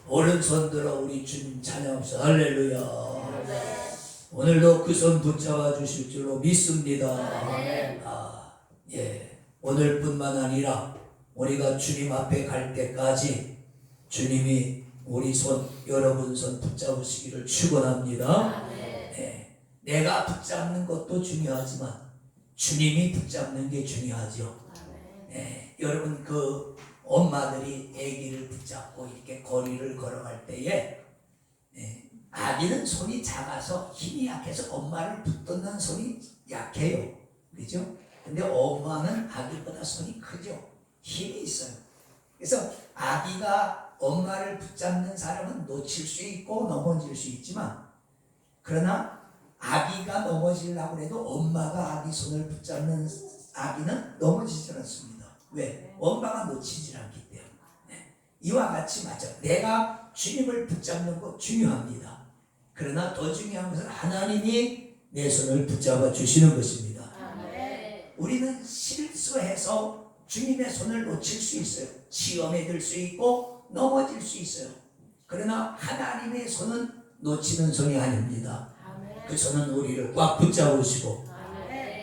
오른손 들어 우리 주님 찬양합시다. 할렐루야. 오늘도 그 손 붙잡아 주실 줄로 믿습니다. 오늘뿐만 아니라 우리가 주님 앞에 갈 때까지 주님이 우리 손, 여러분 손 붙잡으시기를 축원합니다. 내가 붙잡는 것도 중요하지만 주님이 붙잡는 게 중요하죠. 여러분 그 엄마들이 아기를 붙잡고 이렇게 거리를 걸어갈 때에 아기는 손이 작아서 힘이 약해서 엄마를 붙드는 손이 약해요. 그죠? 근데 엄마는 아기보다 손이 크죠. 힘이 있어요. 그래서 아기가 엄마를 붙잡는 사람은 놓칠 수 있고 넘어질 수 있지만, 그러나 아기가 넘어지려고 해도 엄마가 아기 손을 붙잡는 아기는 넘어지지 않습니다. 왜? 엄마가 놓치지 않기 때문에. 이와 같이 맞아. 내가 주님을 붙잡는 것 중요합니다. 그러나 더 중요한 것은 하나님이 내 손을 붙잡아 주시는 것입니다. 우리는 실수해서 주님의 손을 놓칠 수 있어요. 시험에 들 수 있고 넘어질 수 있어요. 그러나 하나님의 손은 놓치는 손이 아닙니다. 그 손은 우리를 꽉 붙잡으시고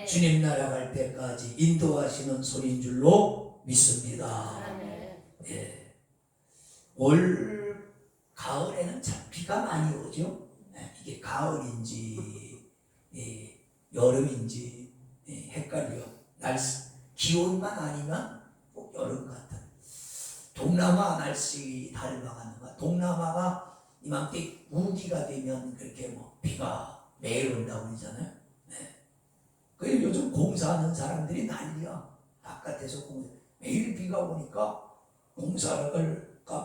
주님 나라 갈 때까지 인도하시는 손인 줄로 믿습니다. 올 가을에는 참 비가 많이 오죠. 이게 가을인지 여름인지 헷갈려요. 날씨 기온만 아니면 꼭 여름 같은. 동남아 날씨 닮아가는가? 동남아가 이맘때 우기가 되면 그렇게 뭐 비가 매일 온다고 그러잖아요. 그래 요즘 공사하는 사람들이 난리야. 바깥에서 매일 비가 오니까 공사가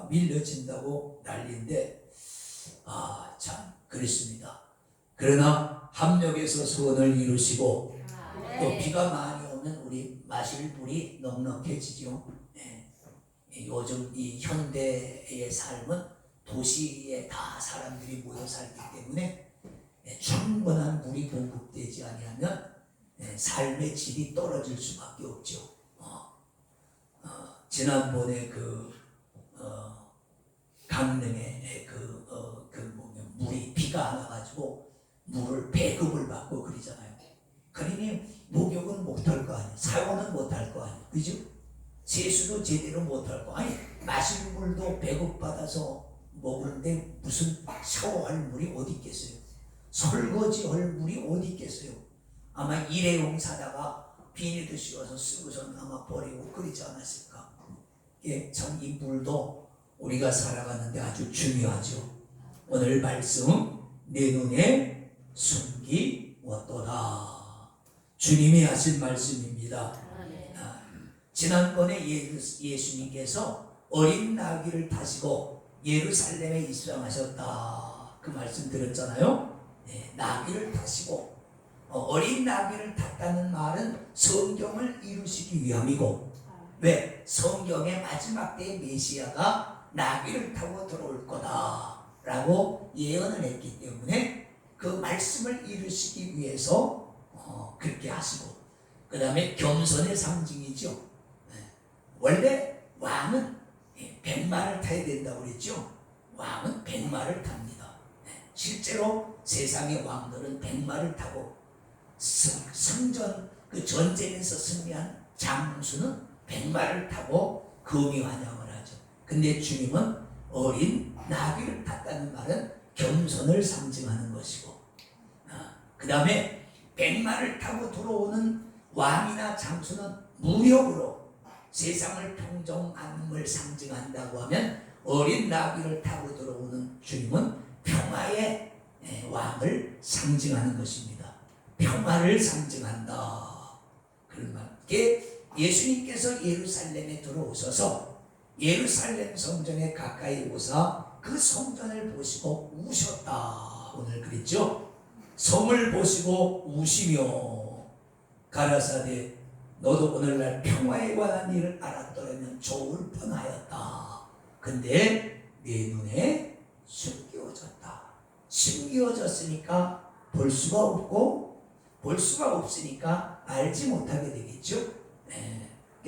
밀려진다고 난리인데, 참 그렇습니다. 그러나 합력해서 소원을 이루시고 또 비가 많이 오면 우리 마실 물이 넉넉해지죠. 요즘 이 현대의 삶은 도시에 다 사람들이 모여 살기 때문에 충분한 물이 공급되지 아니하면 삶의 질이 떨어질 수밖에 없죠. 지난번에 강릉에 물이 비가 안 와가지고 물을 배급을 받고 그러잖아요. 그러니 목욕은 못할 거 아니에요. 사용은 못할 거 아니에요. 그죠? 세수도 제대로 못할 거 아니에요. 마실 물도 배급받아서 먹는데 무슨 샤워할 물이 어디 있겠어요? 설거지 할 물이 어디 있겠어요? 아마 일회용 사다가 비닐도 씌워서 쓰고서는 아마 버리고 그러지 않았을까? 참 이 물도 우리가 살아가는데 아주 중요하죠. 오늘 말씀 내 눈에 숨기웠도다. 주님이 하신 말씀입니다. 지난번에 예수님께서 어린 나귀를 타시고 예루살렘에 입성하셨다. 그 말씀 들었잖아요. 나귀를 타시고 어린 나귀를 탔다는 말은 성경을 이루시기 위함이고, 왜? 성경의 마지막 때의 메시아가 나귀를 타고 들어올 거다 라고 예언을 했기 때문에 그 말씀을 이루시기 위해서 그렇게 하시고, 그 다음에 겸손의 상징이죠. 원래 왕은 백마를 타야 된다고 그랬죠. 왕은 백마를 탑니다. 실제로 세상의 왕들은 백마를 타고 승전 그 전쟁에서 승리한 장수는 백마를 타고 금이 환영을 하죠. 근데 주님은 어린 나귀를 탔다는 말은 겸손을 상징하는 것이고, 그 다음에 백마를 타고 들어오는 왕이나 장수는 무력으로 세상을 평정함을 상징한다고 하면, 어린 나귀를 타고 들어오는 주님은 평화의 왕을 상징하는 것입니다. 평화를 상징한다. 그런 말. 예수님께서 예루살렘에 들어오셔서 예루살렘 성전에 가까이 오사 그 성전을 보시고 우셨다. 오늘 그랬죠? 성을 보시고 우시며 가라사대 너도 오늘날 평화에 관한 일을 알았더라면 좋을 뻔하였다. 근데 내 눈에 숨겨졌다. 숨겨졌으니까 볼 수가 없고, 볼 수가 없으니까 알지 못하게 되겠죠.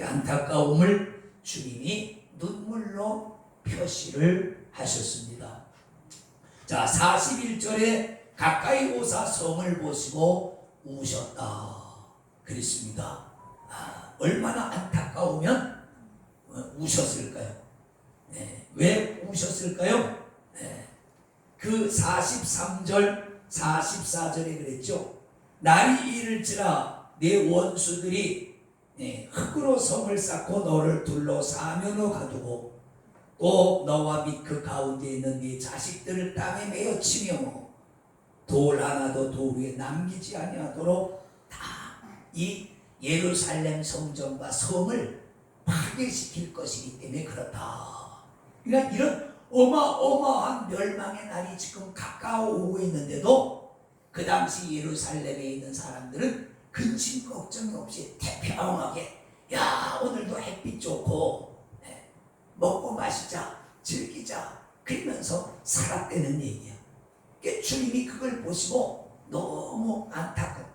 안타까움을 주님이 눈물로 표시를 하셨습니다. 자, 41절에 가까이 오사 성을 보시고 우셨다 그랬습니다. 얼마나 안타까우면 우셨을까요? 왜 우셨을까요? 그 43절 44절에 그랬죠. 날이 이를지라 내 원수들이 흙으로 성을 쌓고 너를 둘러 사면으로 가두고 또 너와 및 그 가운데 있는 네 자식들을 땅에 메어 치며 돌 하나도 돌 위에 남기지 아니하도록 다 이 예루살렘 성전과 성을 파괴시킬 것이기 때문에 그렇다. 그러니까 이런 어마어마한 멸망의 날이 지금 가까워오고 있는데도 그 당시 예루살렘에 있는 사람들은 근심 걱정이 없이 태평하게 야 오늘도 햇빛 좋고 먹고 마시자 즐기자 그러면서 살았다는 얘기야. 그러니까 주님이 그걸 보시고 너무 안타깝고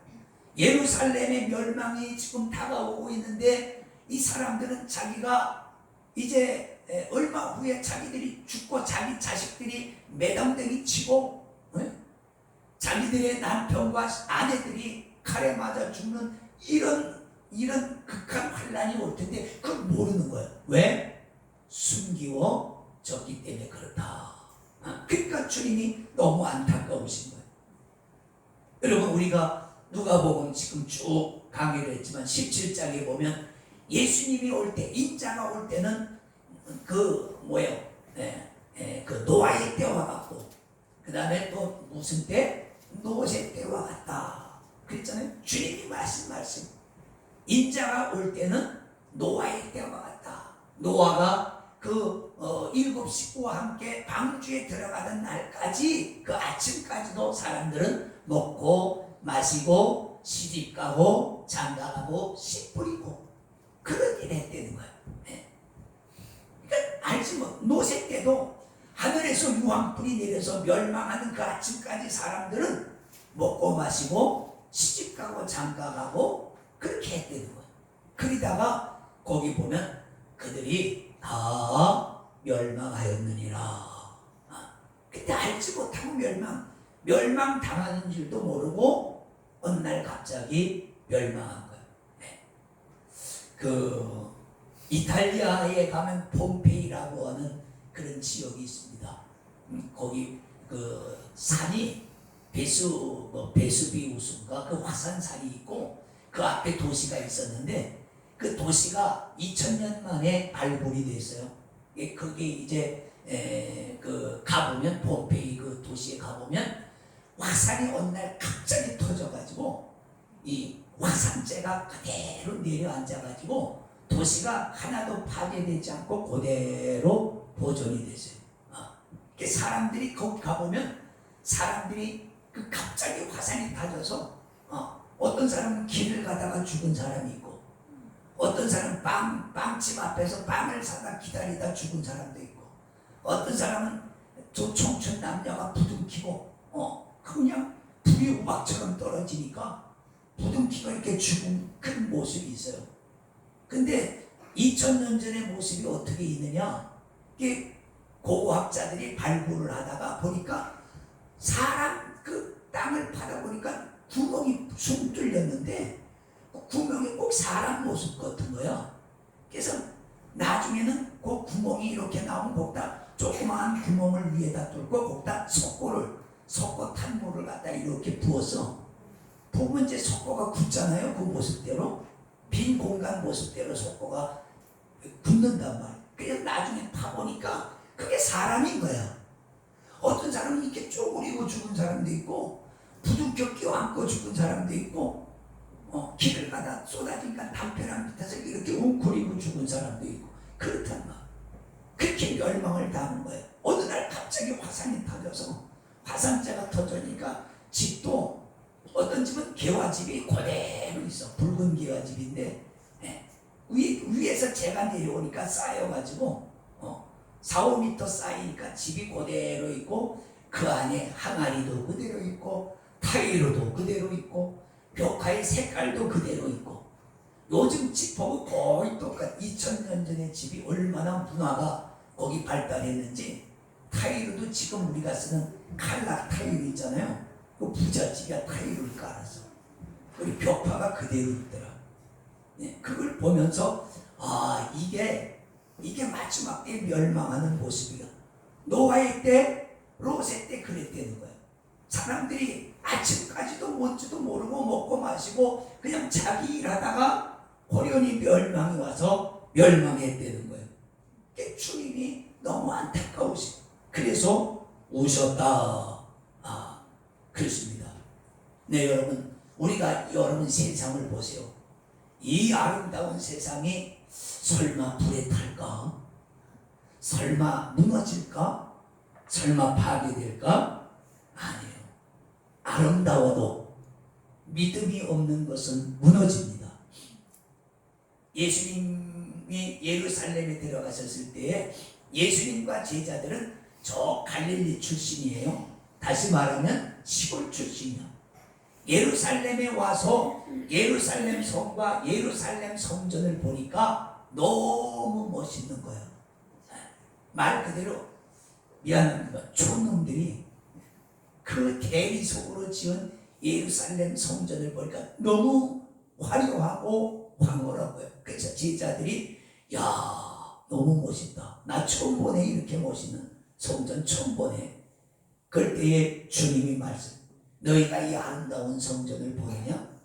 예루살렘의 멸망이 지금 다가오고 있는데 이 사람들은 자기가 이제 얼마 후에 자기들이 죽고 자기 자식들이 매당댕이 치고 자기들의 남편과 아내들이 칼에 맞아 죽는 이런 극한 환란이 올 텐데 그걸 모르는 거예요. 왜? 숨기워졌기 때문에 그렇다. 그러니까 주님이 너무 안타까우신 거예요. 여러분 우리가 누가복음 지금 쭉 강의를 했지만 17장에 보면 예수님이 올 때 인자가 올 때는 그 뭐예요? 그 노아의 때와 같고 그 다음에 또 무슨 때? 노세 때와 같다 그랬잖아요. 주님이 말씀 인자가 올 때는 노아의 때와 같다. 노아가 그 7 식구와 함께 방주에 들어가던 날까지 그 아침까지도 사람들은 먹고 마시고 시집가고 장가가고 씨 뿌리고 그런 일 했다는 거예요. 그러니까 알지 뭐 노세 때도 하늘에서 유황불이 내려서 멸망하는 그 아침까지 사람들은 먹고 마시고 시집가고 장가가고 그렇게 했다는 거예요. 그러다가 거기 보면 그들이 다 멸망하였느니라. 그때 알지 못하고 멸망 당하는 줄도 모르고 어느 날 갑자기 멸망한 거예요. 그 이탈리아에 가면 폼페이라고 하는 그런 지역이 있습니다. 거기 그 산이 베수비우스인가 그 화산산이 있고 그 앞에 도시가 있었는데 그 도시가 2000년 만에 발굴이 됐어요. 그게 이제 그 가보면 폼페이 그 도시에 가보면 화산이 어느 날 갑자기 터져가지고 이 화산재가 그대로 내려앉아가지고 도시가 하나도 파괴되지 않고 그대로 보존이 됐어요. 사람들이 거기 가보면 사람들이 그 갑자기 화산이 터져서 어떤 사람은 길을 가다가 죽은 사람이 있고 어떤 사람은 빵집 앞에서 빵을 사다 기다리다 죽은 사람도 있고 어떤 사람은 저 청춘 남녀가 부둥키고 그냥 불이 우박처럼 떨어지니까 부둥키고 이렇게 죽은 큰 모습이 있어요. 근데 2000년 전의 모습이 어떻게 있느냐? 이게 고고학자들이 발굴을 하다가 보니까 사람 그 땅을 파다 보니까 구멍이 숭 뚫렸는데 그 구멍이 꼭 사람 모습 같은 거야. 그래서 나중에는 그 구멍이 이렇게 나오면 거기다 조그마한 구멍을 위에다 뚫고 거기다 석고 탄물을 갖다 이렇게 부어서 보면 이제 석고가 굳잖아요. 그 모습대로 빈 공간 모습대로 석고가 굳는단 말이에요. 그래서 나중에 파보니까 그게 사람인 거야. 어떤 사람은 이렇게 쪼그리고 죽은 사람도 있고 부둥켜 껴안고 죽은 사람도 있고 길을 가다 쏟아지니까 담벼락 밑에서 이렇게 웅크리고 죽은 사람도 있고 그렇단 말이야. 그렇게 멸망을 당한 거예요. 어느 날 갑자기 화산이 터져서 화산재가 터지니까 집도 어떤 집은 개화집이 그대로 있어. 붉은 개화집인데 위에서 재가 내려오니까 쌓여가지고 4, 5m 쌓이니까 집이 그대로 있고 그 안에 항아리도 그대로 있고 타일로도 그대로 있고 벽화의 색깔도 그대로 있고 요즘 집 보고 거의 똑같아. 2000년 전의 집이 얼마나 문화가 거기 발달했는지 지금 우리가 쓰는 칼락 타일 있잖아요. 그 부잣집이야 타일을 깔아서 우리 벽화가 그대로 있더라. 네, 그걸 보면서 이게 마지막 때 멸망하는 모습이야. 노아의 때, 롯의 때 그랬다는 거야. 사람들이 아침까지도 뭔지도 모르고 먹고 마시고 그냥 자기 일하다가 호련히 멸망이 와서 멸망했다는 거예요. 주님이 너무 안타까우시. 그래서 우셨다. 그렇습니다. 네, 여러분 세상을 보세요. 이 아름다운 세상이 설마 불에 탈까? 설마 무너질까? 설마 파괴될까? 아니에요. 아름다워도 믿음이 없는 것은 무너집니다. 예수님이 예루살렘에 들어가셨을 때에 예수님과 제자들은 저 갈릴리 출신이에요. 다시 말하면 시골 출신이요. 예루살렘에 와서 예루살렘 성과 예루살렘 성전을 보니까 너무 멋있는 거예요. 말 그대로 미안합니다. 촌놈들이 그 대리석으로 지은 예루살렘 성전을 보니까 너무 화려하고 황홀하고요. 그래서 제자들이 너무 멋있다. 나 처음 보네. 이렇게 멋있는 성전 처음 보네. 그럴 때에 주님이 말씀, 너희가 이 아름다운 성전을 보느냐?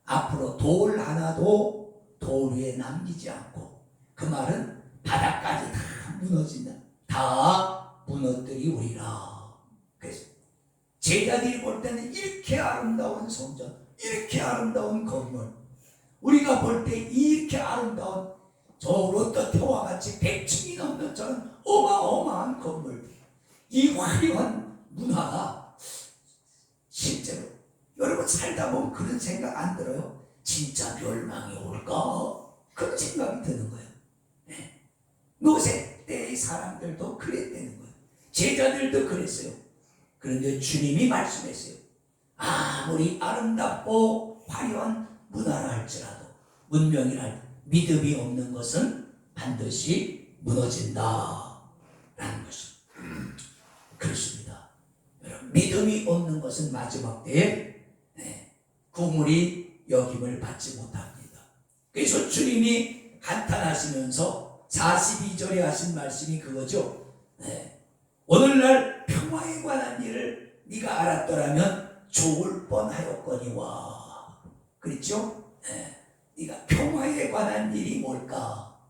앞으로 돌 하나도 돌 위에 남기지 않고, 그 말은 바닥까지 다 무너진다. 다 무너뜨리우리라. 그래서 제자들이 볼 때는 이렇게 아름다운 성전, 이렇게 아름다운 건물, 우리가 볼 때 이렇게 아름다운 저 롯데타워와 같이 100층이 넘는 저런 어마어마한 건물, 이 화려한 문화가 실제로 여러분 살다 보면 그런 생각 안 들어요? 진짜 멸망이 올까? 그런 생각이 드는 거예요. 노세 때의 사람들도 그랬다는 거예요. 제자들도 그랬어요. 그런데 주님이 말씀했어요. 아무리 아름답고 화려한 문화라 할지라도, 문명이라 할지라도 믿음이 없는 것은 반드시 무너진다 라는 것입니다. 그렇습니다. 여러분, 믿음이 없는 것은 마지막 때에 구물이 여김을 받지 못합니다. 그래서 주님이 한탄하시면서 42절에 하신 말씀이 그거죠. 오늘날 평화에 관한 일을 네가 알았더라면 좋을 뻔하였거니와. 그렇죠? 네가 평화에 관한 일이 뭘까?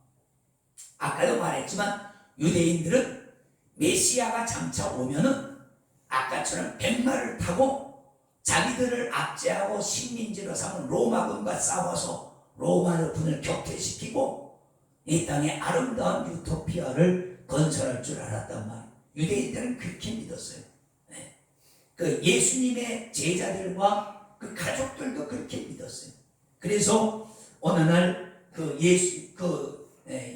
아까도 말했지만 유대인들은 메시아가 장차 오면은 아까처럼 백마를 타고 자기들을 압제하고 식민지로 삼은 로마군과 싸워서 로마의 군을 격퇴시키고 이 땅에 아름다운 유토피아를 건설할 줄 알았단 말이에요. 유대인들은 그렇게 믿었어요. 그 예수님의 제자들과 그 가족들도 그렇게 믿었어요. 그래서 어느 날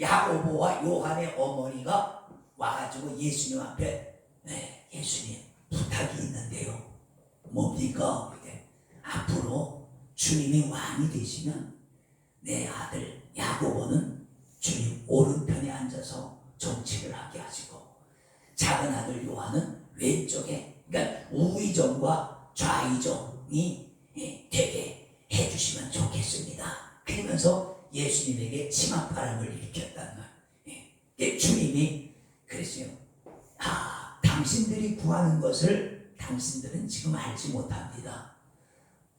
야고보와 요한의 어머니가 와가지고 예수님 앞에 예수님 부탁이 있는데요. 뭡니까? 앞으로 주님이 왕이 되시면 내 아들 야고보는 주님 오른편에 앉아서 정치를 하게 하시고 작은 아들 요한은 왼쪽에, 그러니까 우의정과 좌의정이 되게 해주시면 좋겠습니다. 그러면서 예수님에게 치맛바람을 일으켰단 말이에요. 주님이 그랬어요. 당신들이 구하는 것을 당신들은 지금 알지 못합니다.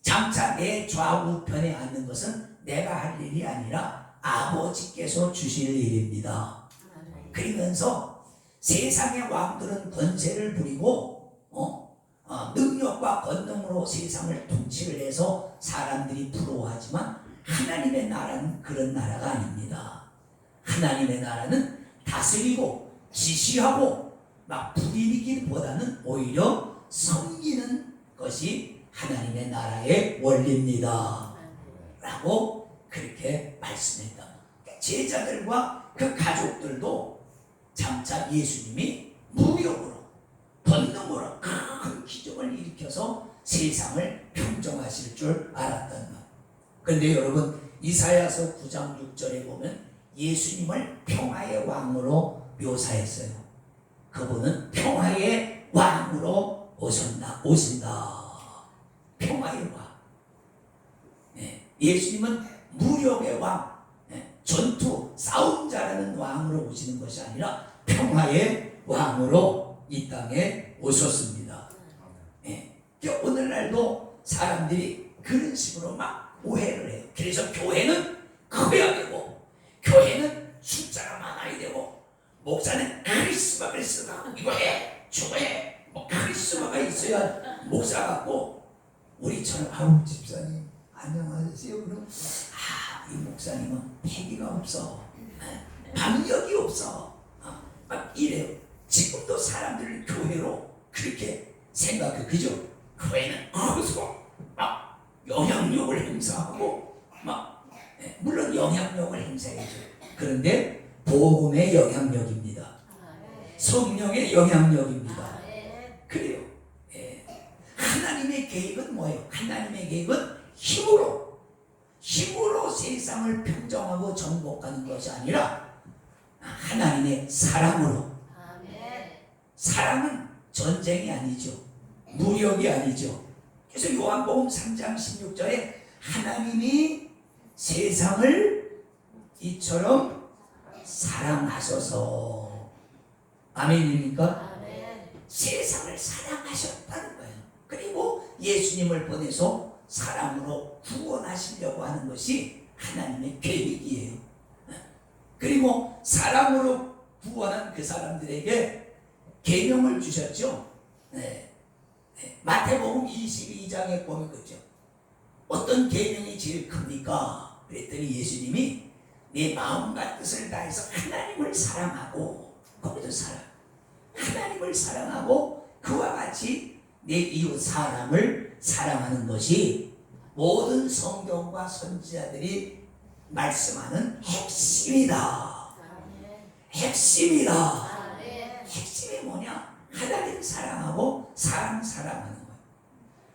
장차 내 좌우편에 앉는 것은 내가 할 일이 아니라 아버지께서 주실 일입니다. 그러면서 세상의 왕들은 권세를 부리고 능력과 권능으로 세상을 통치를 해서 사람들이 부러워하지만 하나님의 나라는 그런 나라가 아닙니다. 하나님의 나라는 다스리고 지시하고 막 부리기보다는 오히려 섬기는 것이 하나님의 나라의 원리입니다 라고 그렇게 말씀했다. 제자들과 그 가족들도 장차 예수님이 무력으로 권능으로 큰 기적을 일으켜서 세상을 평정하실 줄 알았단 말. 그런데 여러분 이사야서 9장 6절에 보면 예수님을 평화의 왕으로 묘사했어요. 그분은 평화의 왕으로 오신다. 평화의 왕. 예수님은 무력의 왕, 전투, 싸움 잘하는 왕으로 오시는 것이 아니라 평화의 왕으로 이 땅에 오셨습니다. 오늘날도 사람들이 그런 식으로 막 오해를 해요. 그래서 교회는 커야 되고, 교회는 숫자가 많아야 되고, 목사는 카리스마가 있어가 이거 해, 저거 해, 뭐 카리스마가 있어야 목사 같고, 우리처럼 아우 집사님 안녕하세요. 그럼 이 목사님은 패기가 없어, 박력이 없어, 막 이래요. 지금도 사람들을 교회로 그렇게 생각해. 그죠? 교회는 커서 막 영향력을 행사하고 막 물론 영향력을 행사해줘. 그런데 복음의 영향력입니다. 성령의 영향력입니다. 그래요. 하나님의 계획은 뭐예요? 하나님의 계획은 힘으로 세상을 평정하고 정복하는 것이 아니라 하나님의 사랑으로. 사랑은 전쟁이 아니죠. 무력이 아니죠. 그래서 요한복음 3장 16절에 하나님이 세상을 이처럼 사랑하셔서, 아멘입니까? 세상을 사랑하셨다는 거예요. 그리고 예수님을 보내서 사랑으로 구원하시려고 하는 것이 하나님의 계획이에요. 그리고 사랑으로 구원한 그 사람들에게 계명을 주셨죠. 마태복음 22장에 보면 그죠. 어떤 계명이 제일 큽니까? 그랬더니 예수님이 내 마음과 뜻을 다해서 하나님을 사랑하고, 거기도 사랑, 하나님을 사랑하고 그와 같이 내 이웃 사람을 사랑하는 것이 모든 성경과 선지자들이 말씀하는 핵심이다. 핵심이다. 핵심이 뭐냐? 하나님 사랑하고 사랑하는 거예요.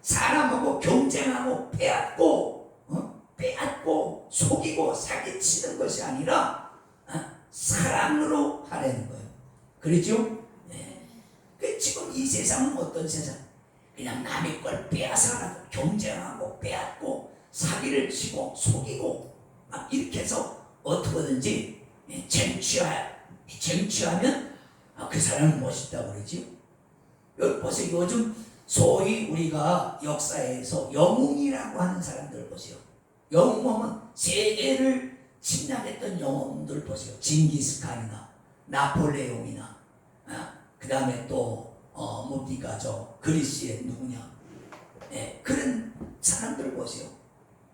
사람하고 경쟁하고 빼앗고 속이고 사기치는 것이 아니라 사랑으로 하려는 거예요. 그렇죠? 지금 이 세상은 어떤 세상? 그냥 남의 걸 빼앗아가고 경쟁하고 빼앗고 사기를 치고 속이고 막 이렇게 해서 어떻게든지 쟁취하면 그 사람은 멋있다고 그러지. 보세요. 요즘 소위 우리가 역사에서 영웅이라고 하는 사람들 보세요. 영웅하면 세계를 침략했던 영웅들 보세요. 징기스칸이나 나폴레옹이나 그 다음에 또 뭡니까 저 그리스의 누구냐, 그런 사람들 보세요.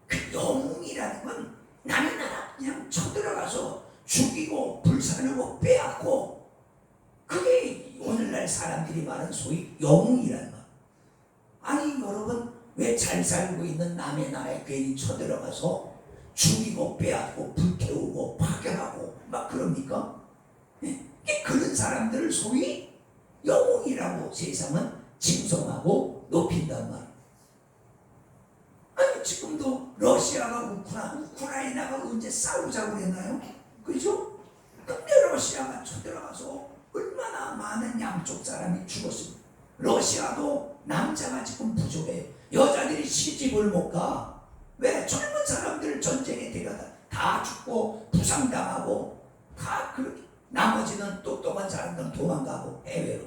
그 영웅이라는 건 남의 나라 그냥 쳐들어가서 죽이고 불사르고 빼앗고, 그게 오늘날 사람들이 말하는 소위 영웅이라는 거. 아니 여러분, 왜 잘 살고 있는 남의 나라에 괜히 쳐들어가서 죽이고 빼앗고 불태우고 파괴하고 막 그럽니까? 그런 사람들을 소위 영웅이라고 세상은 칭송하고 높인단 말이에요. 아니 지금도 러시아가 우크라이나가 언제 싸우자고 그랬나요? 그죠? 근데 러시아가 쳐들어가서 얼마나 많은 양쪽 사람이 죽었습니다. 러시아도 남자가 지금 부족해요. 여자들이 시집을 못 가. 왜? 젊은 사람들 전쟁에 데려다 다 죽고 부상당하고 다 그렇게, 나머지는 똑똑한 사람들은 도망가고 해외로.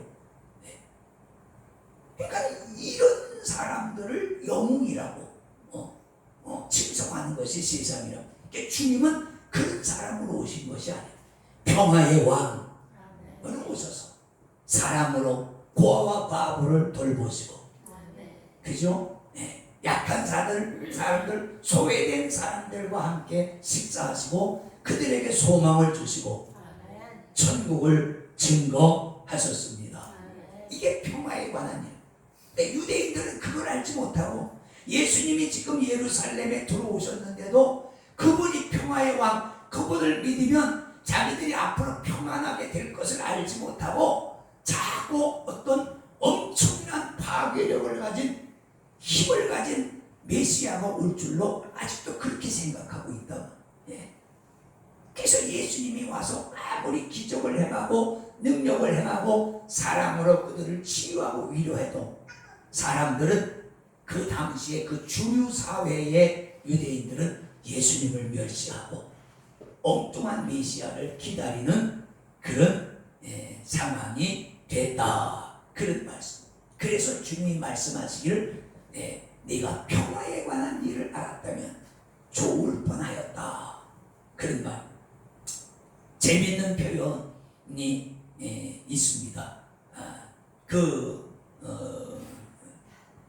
그러니까 이런 사람들을 영웅이라고 칭송하는 것이 세상이라고. 그러니까 주님은 그런 사람으로 오신 것이 아니에요. 평화의 왕으로 오셔서 사랑으로 고아와 과부를 돌보시고, 그죠? 약한 사람들, 소외된 사람들과 함께 식사하시고 그들에게 소망을 주시고 천국을 증거하셨습니다. 이게 평화에 관한 일. 근데 유대인들은 그걸 알지 못하고, 예수님이 지금 예루살렘에 들어오셨는데도 그분이 평화의 왕, 그분을 믿으면 자기들이 앞으로 평안하게 될 것을 알지 못하고 자꾸 어떤 엄청난 파괴력을 가진, 힘을 가진 메시아가 올 줄로 아직도 그렇게 생각하고 있다. 그래서 예수님이 와서 아무리 기적을 행하고 능력을 행하고 사랑하고 사랑으로 그들을 치유하고 위로해도 사람들은 그 당시에 그 주류 사회의 유대인들은 예수님을 멸시하고 엉뚱한 메시아를 기다리는 그런 상황이 됐다. 그런 말씀. 그래서 주님이 말씀하시기를 네가 평화에 관한 일을 알았다면 좋을 뻔하였다. 그런 말. 재밌는 표현이 있습니다.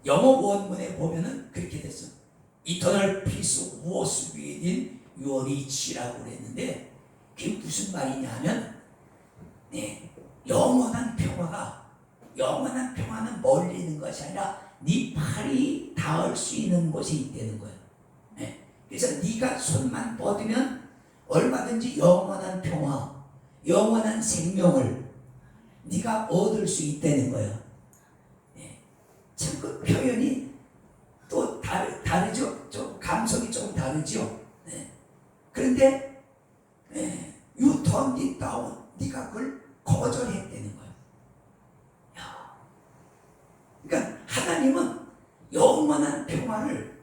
영어 원문에 보면은 그렇게 됐어. Eternal peace was within your reach라고 그랬는데 그게 무슨 말이냐면 영원한 평화는 멀리 있는 것이 아니라 네 팔이 닿을 수 있는 곳에 있다는 거예요. 그래서 네가 손만 뻗으면 얼마든지 영원한 평화, 영원한 생명을 네가 얻을 수 있다는 거예요. 참 그 표현이 또 다르죠? 좀 감성이 좀 다르죠? 그런데 you turned it down. 네가 그걸 거절했다는 거예요. 그러니까 하나님은 영원한 평화를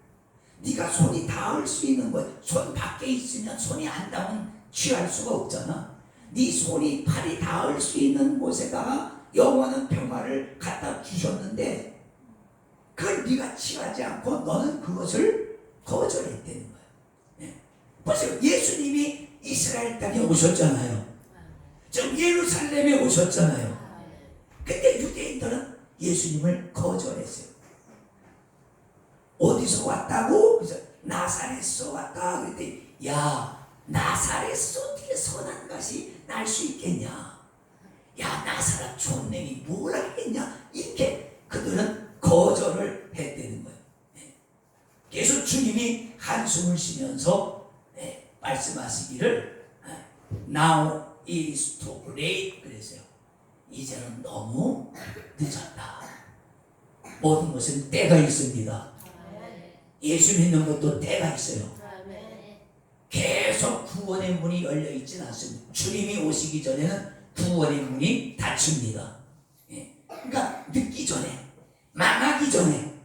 네가 손이 닿을 수 있는 것, 손 밖에 있으면 손이 안 닿으면 취할 수가 없잖아. 네 손이 팔이 닿을 수 있는 곳에다가 영원한 평화를 갖다 주셨는데 그걸 네가 취하지 않고 너는 그것을 거절했다는 거예요. 보세요. 예수님이 이스라엘 땅에 오셨잖아요. 좀 예루살렘에 오셨잖아요. 근데 유대인들은 예수님을 거절했어요. 어디서 왔다고? 그래서 나사렛에서 왔다. 그랬더니 야, 나사렛에서 어떻게 선한 것이 날 수 있겠냐? 야, 나사렛 촌놈이 뭘 하겠냐? 이렇게 그들은 거절을 했다는 거예요. 그래서 주님이 한숨을 쉬면서 말씀하시기를 Now is too late 그랬어요. 이제는 너무 늦었다. 모든 것은 때가 있습니다. 예수 믿는 것도 때가 있어요. 계속 구원의 문이 열려 있지는 않습니다. 주님이 오시기 전에는 구원의 문이 닫힙니다. 그러니까 늦기 전에, 망하기 전에,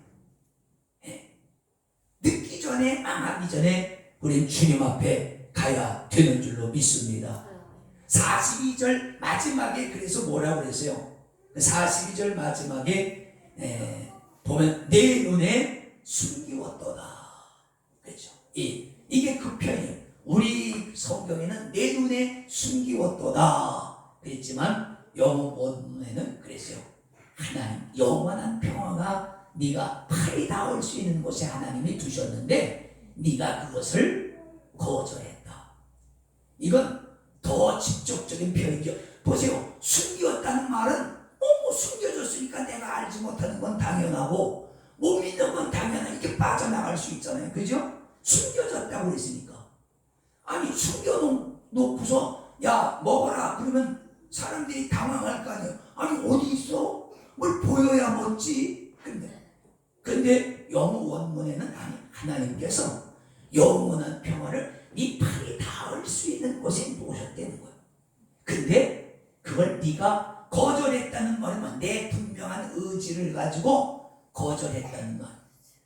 늦기 전에, 망하기 전에 우리는 주님 앞에 가야 되는 줄로 믿습니다. 42절 마지막에 그래서 뭐라고 그랬어요? 42절 마지막에 보면 내 눈에 숨기웠도다. 그렇죠? 이게 그 표현이에요. 우리 성경에는 내 눈에 숨기웠도다 그랬지만 영어 원문에는 그랬어요. 하나님 영원한 평화가 네가 팔이 닿을 수 있는 곳에 하나님이 두셨는데 네가 그것을 거절했다. 이건 더 직접적인 표현이죠. 보세요. 숨겼다는 말은 숨겨졌으니까 내가 알지 못하는 건 당연하고 못 믿는 건 당연하게 이렇게 빠져나갈 수 있잖아요. 그죠? 숨겨졌다고 그랬으니까. 아니 숨겨놓고서 야 먹어라 그러면 사람들이 당황할 거 아니에요. 아니 어디 있어? 뭘 보여야 먹지? 근데 영어 원문에는 아니 하나님께서 영원한 평화를 네 팔이 닿을 수 있는 곳에 놓으셨다는 거예요. 근데 그걸 네가 거절했다는 말은 내 분명한 의지를 가지고 거절했다는 말.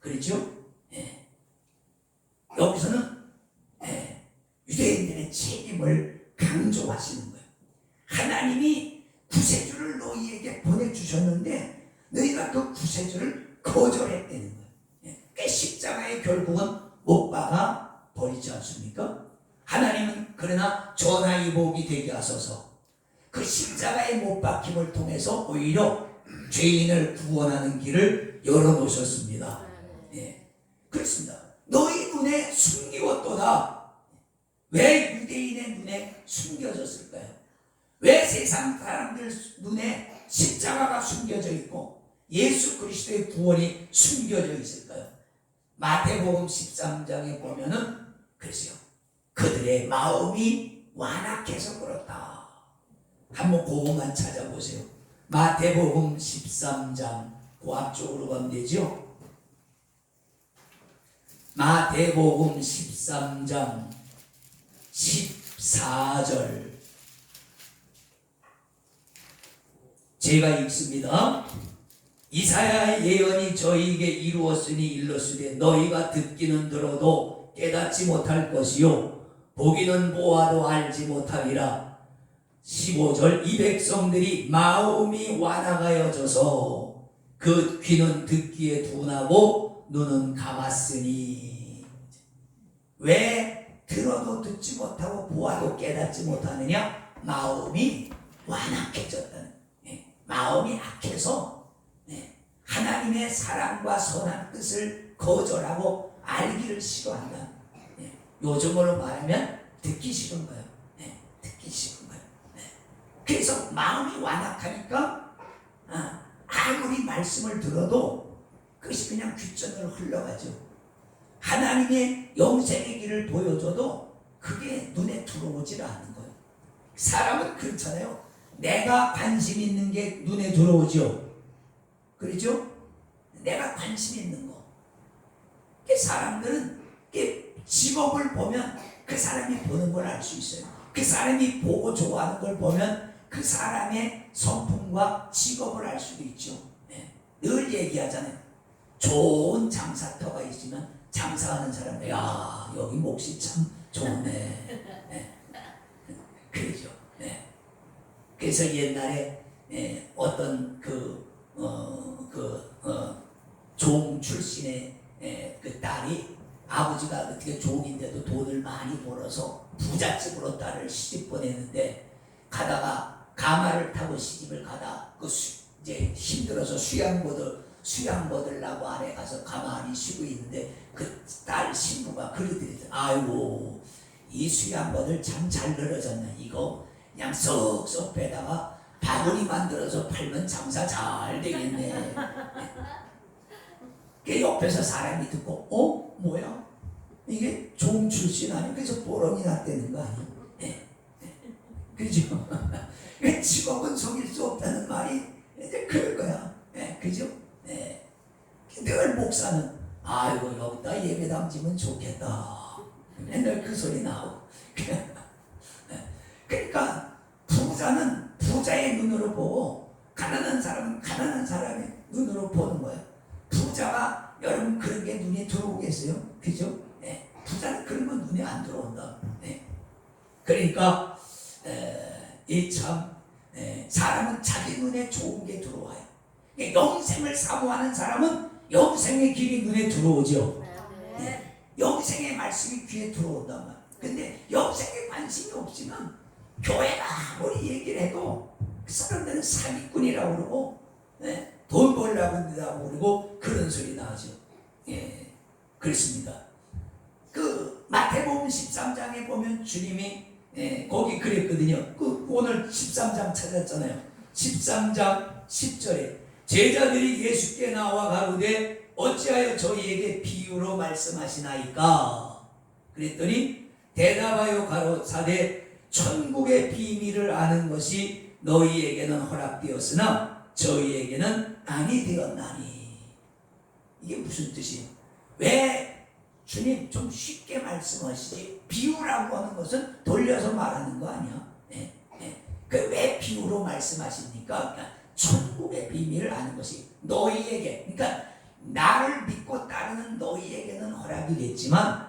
그렇죠? 여기서는 유대인들의 책임을 강조하시는 거예요. 하나님이 구세주를 너희에게 보내주셨는데 너희가 그 구세주를 거절했다는 거예요. 십자가에 결국은 못 박아 버리지 않습니까? 하나님은 그러나 전하이복이 되게 하소서 그 십자가의 못 박힘을 통해서 오히려 죄인을 구원하는 길을 열어놓으셨습니다. 그렇습니다. 너희 눈에 숨기웠도다. 왜 유대인의 눈에 숨겨졌을까요? 왜 세상 사람들 눈에 십자가가 숨겨져 있고 예수 그리스도의 구원이 숨겨져 있을까요? 마태복음 13장에 보면은 그랬어요. 그들의 마음이 완악해서 그렇다. 한번 그것만 찾아보세요. 마태복음 13장 그 앞쪽으로 가면 되죠? 마태복음 13장 14절 제가 읽습니다. 이사야의 예언이 저희에게 이루었으니 일렀으되 너희가 듣기는 들어도 깨닫지 못할 것이요 보기는 보아도 알지 못하리라. 15절 이 백성들이 마음이 완악하여져서 그 귀는 듣기에 둔하고 눈은 감았으니. 왜 들어도 듣지 못하고 보아도 깨닫지 못하느냐? 마음이 완악해졌다는, 마음이 악해서 하나님의 사랑과 선한 뜻을 거절하고 알기를 싫어한다. 요즘으로 말하면 듣기 싫은 거예요. 듣기 싫은 거예요. 그래서 마음이 완악하니까 아무리 말씀을 들어도 그것이 그냥 귓전으로 흘러가죠. 하나님의 영생의 길을 보여줘도 그게 눈에 들어오질 않은 거예요. 사람은 그렇잖아요. 내가 관심 있는 게 눈에 들어오죠. 그렇죠? 내가 관심 있는 거. 사람들은 직업을 보면 그 사람이 보는 걸 알 수 있어요. 그 사람이 보고 좋아하는 걸 보면 그 사람의 성품과 직업을 알 수도 있죠. 늘 얘기하잖아요. 좋은 장사터가 있으면 장사하는 사람, 야 여기 몫이 참 좋네. 그러죠. 그래서 옛날에 어떤 종 출신의 그 딸이 아버지가 어떻게 종인데도 돈을 많이 벌어서 부잣집으로 딸을 시집 보냈는데 가다가 가마를 타고 시집을 가다 이제 힘들어서 수양 받으려고 아래 가서 가만히 쉬고 있는데 그 딸 신부가 그러더래요. 아이고 이 수양 받을 참 잘 늘어졌네. 이거 그냥 쏙쏙 빼다가 바구니 만들어서 팔면 장사 잘 되겠네. 그 옆에서 사람이 듣고 뭐야? 이게 종 출신 아니야? 그래서 보람이 났다는 거 아니야? 그죠? 직업은 속일 수 없다는 말이 이제 그럴 거야. 그죠? 늘 목사는 아이고 여기다 예배 담지면 좋겠다. 맨날 그 소리 나오고. 그러니까 부자는 부자의 눈으로 보고 가난한 사람은 가난한 사람의 눈으로 보는 거예요. 부자가 여러분 그런 게 눈에 들어오겠어요? 그죠? 부자는 그런 건 눈에 안 들어온다. 그러니까 사람은 자기 눈에 좋은 게 들어와요. 영생을 사모하는 사람은 영생의 길이 눈에 들어오죠. 영생의 말씀이 귀에 들어온단 말이에요. 근데 영생에 관심이 없으면 교회가 아무리 얘기를 해도 그 사람들은 사기꾼이라고 그러고 돈 벌려고 한다고 그러고 그런 소리 나죠. 그렇습니다. 그 마태복음 13장에 보면 주님이 거기 그랬거든요. 오늘 13장 찾았잖아요. 13장 10절에 제자들이 예수께 나와 가로되 어찌하여 저희에게 비유로 말씀하시나이까? 그랬더니 대답하여 가로사대 천국의 비밀을 아는 것이 너희에게는 허락되었으나 저희에게는 아니 되었나니. 이게 무슨 뜻이에요? 왜 주님 좀 쉽게 말씀하시지? 비유라고 하는 것은 돌려서 말하는 거 아니야? 그 왜 비유로 말씀하십니까? 그러니까 천국의 비밀을 아는 것이 너희에게, 그러니까 나를 믿고 따르는 너희에게는 허락이 됐지만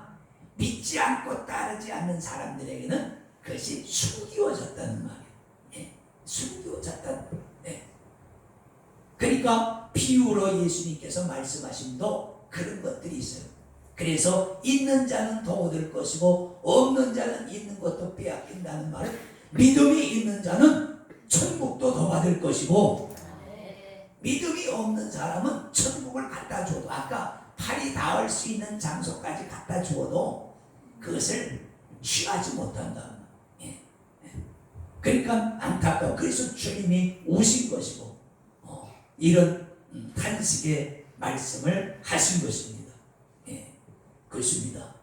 믿지 않고 따르지 않는 사람들에게는 그것이 숨기워졌다는 말이에요. 숨기워졌다는 거예요. 그러니까 비유로 예수님께서 말씀하심도 그런 것들이 있어요. 그래서 있는 자는 더 얻을 것이고 없는 자는 있는 것도 빼앗긴다는 말은 믿음이 있는 자는 천국도 더 받을 것이고 믿음이 없는 사람은 천국을 갖다 줘도 아까 팔이 닿을 수 있는 장소까지 갖다 주어도 그것을 취하지 못한다. 그러니까 안타까워. 그래서 주님이 오신 것이고 이런 탄식의 말씀을 하신 것입니다. 그렇습니다.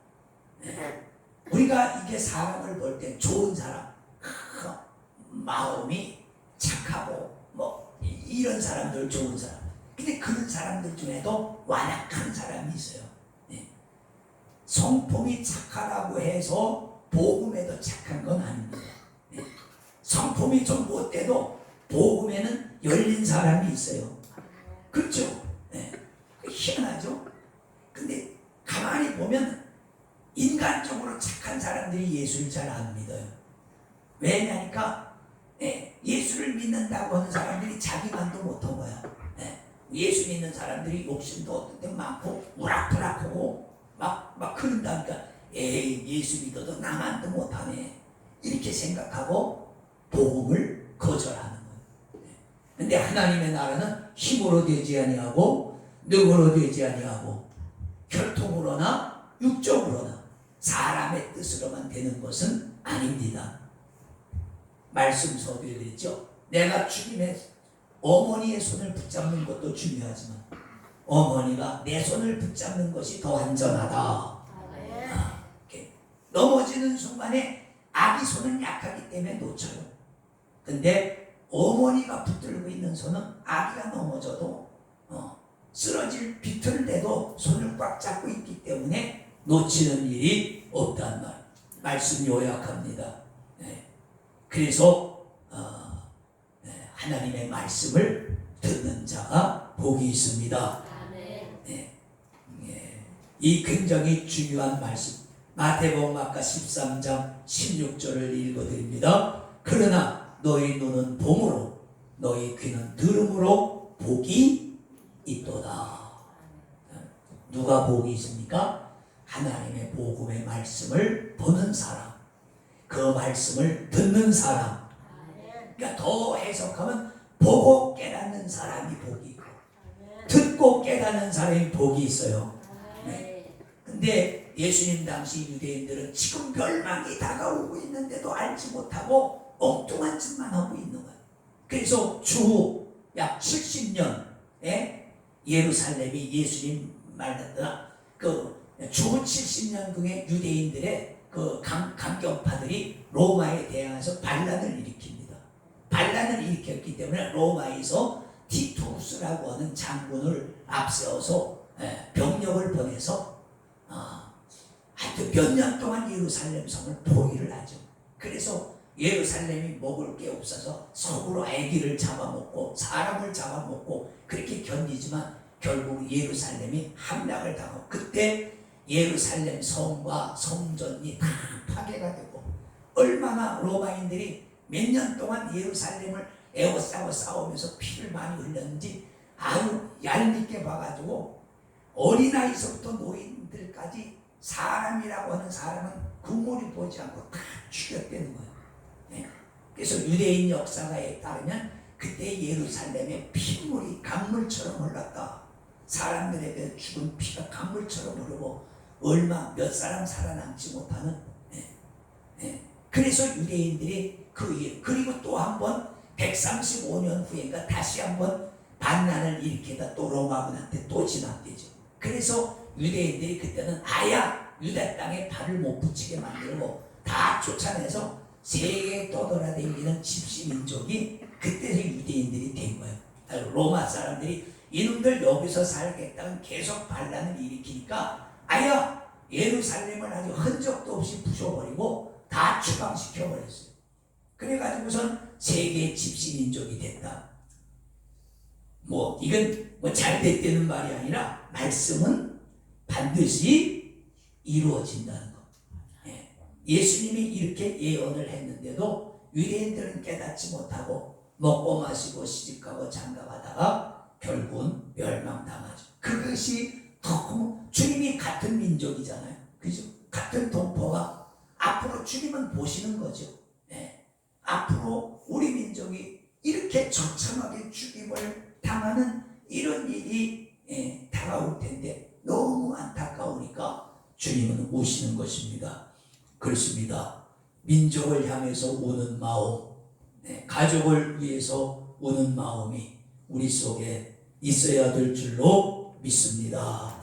우리가 이게 사람을 볼 때 좋은 사람, 마음이 착하고 이런 사람들 좋은 사람. 근데 그런 사람들 중에도 완악한 사람이 있어요. 성품이 착하다고 해서 복음에도 착한 건 아닙니다. 성품이 좀 못돼도 복음에는 열린 사람이 있어요. 그렇죠? 네. 희한하죠? 근데 가만히 보면 인간적으로 착한 사람들이 예수를 잘 안 믿어요. 왜냐니까 예수를 믿는다고 하는 사람들이 자기만도 못한 거야. 예수 믿는 사람들이 욕심도 어떤 때 많고 우락부락하고 막 그런다니까 예수 믿어도 나만도 못하네 이렇게 생각하고 복음을 거절하는 거예요. 근데 하나님의 나라는 힘으로 되지 아니하고 능으로 되지 아니하고 혈통으로나 육적으로나 사람의 뜻으로만 되는 것은 아닙니다. 말씀 서두에 그랬죠. 내가 주님의 어머니의 손을 붙잡는 것도 중요하지만 어머니가 내 손을 붙잡는 것이 더 안전하다. 넘어지는 순간에 아기 손은 약하기 때문에 놓쳐요. 근데 어머니가 붙들고 있는 손은 아기가 넘어져도 쓰러질 비틀대도 손을 꽉 잡고 있기 때문에 놓치는 일이 없단 말씀 요약합니다. 그래서 하나님의 말씀을 듣는 자가 복이 있습니다. 이 굉장히 중요한 말씀. 마태복음 아까 13장 16절을 읽어드립니다. 그러나 너희 눈은 봄으로 너희 귀는 들음으로 복이 있도다. 누가 복이 있습니까? 하나님의 복음의 말씀을 보는 사람, 그 말씀을 듣는 사람. 그러니까 더 해석하면 보고 깨닫는 사람이 복이 있고 듣고 깨닫는 사람이 복이 있어요. 근데 예수님 당시 유대인들은 지금 멸망이 다가오고 있는데도 알지 못하고 엉뚱한 짓만 하고 있는 거예요. 그래서 추후 약 70년에 예루살렘이 예수님 말했던 추후 70년경에 유대인들의 강경파들이 로마에 대항해서 반란을 일으킵니다. 반란을 일으켰기 때문에 로마에서 티투스라고 하는 장군을 앞세워서 병력을 보내서 하여튼 몇 년 동안 예루살렘 성을 포위를 하죠. 그래서 예루살렘이 먹을 게 없어서 서로 아기를 잡아먹고 사람을 잡아먹고 그렇게 견디지만 결국 예루살렘이 함락을 당하고 그때 예루살렘 성과 성전이 다 파괴가 되고 얼마나 로마인들이 몇 년 동안 예루살렘을 에워싸고 싸우면서 피를 많이 흘렸는지 아주 얄밉게 봐가지고 어린아이서부터 노인들까지 사람이라고 하는 사람은 구물이 보지 않고 다 죽였다는 거예요. 그래서 유대인 역사가에 따르면 그때 예루살렘에 핏물이 강물처럼 흘렀다. 사람들에게 죽은 피가 강물처럼 흐르고 얼마 몇 사람 살아남지 못하는 그래서 유대인들이 그리고 또 한 번 135년 후인가 다시 한번 반란을 일으키다 또 로마군한테 또 진압되죠. 그래서 유대인들이 그때는 아야 유대 땅에 발을 못 붙이게 만들고 다 쫓아내서 세계에 떠돌아다니는 집시민족이 그때서 유대인들이 된 거예요. 로마 사람들이 이놈들 여기서 살겠다는 계속 반란을 일으키니까 아야 예루살렘을 아주 흔적도 없이 부셔버리고 다 추방시켜버렸어요. 그래가지고선 세계의 집시민족이 됐다. 이건 잘 됐다는 말이 아니라 말씀은 반드시 이루어진다는 것. 예수님이 이렇게 예언을 했는데도 유대인들은 깨닫지 못하고 먹고 마시고 시집가고 장가가다가 결국은 멸망당하죠. 그것이 더 주님이 같은 민족이잖아요. 그죠? 같은 동포가 앞으로 주님은 보시는 거죠. 앞으로 우리 민족이 이렇게 처참하게 죽임을 당하는 이런 일이 다가올 텐데 너무 안타까우니까 주님은 오시는 것입니다. 그렇습니다. 민족을 향해서 우는 마음, 가족을 위해서 우는 마음이 우리 속에 있어야 될 줄로 믿습니다.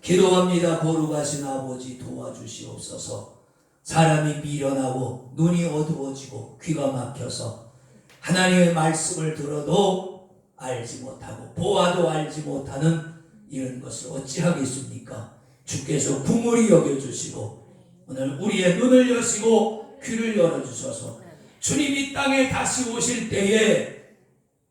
기도합니다. 거룩하신 아버지 도와주시옵소서. 사람이 미련하고 눈이 어두워지고 귀가 막혀서 하나님의 말씀을 들어도 알지 못하고 보아도 알지 못하는 이런 것을 어찌하겠습니까? 주께서 긍휼히 여겨주시고 오늘 우리의 눈을 여시고 귀를 열어주셔서 주님이 땅에 다시 오실 때에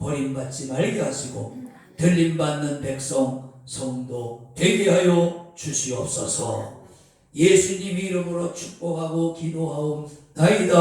버림받지 말게 하시고 들림받는 백성 성도 되게 하여 주시옵소서. 예수님 이름으로 축복하고 기도하옵나이다.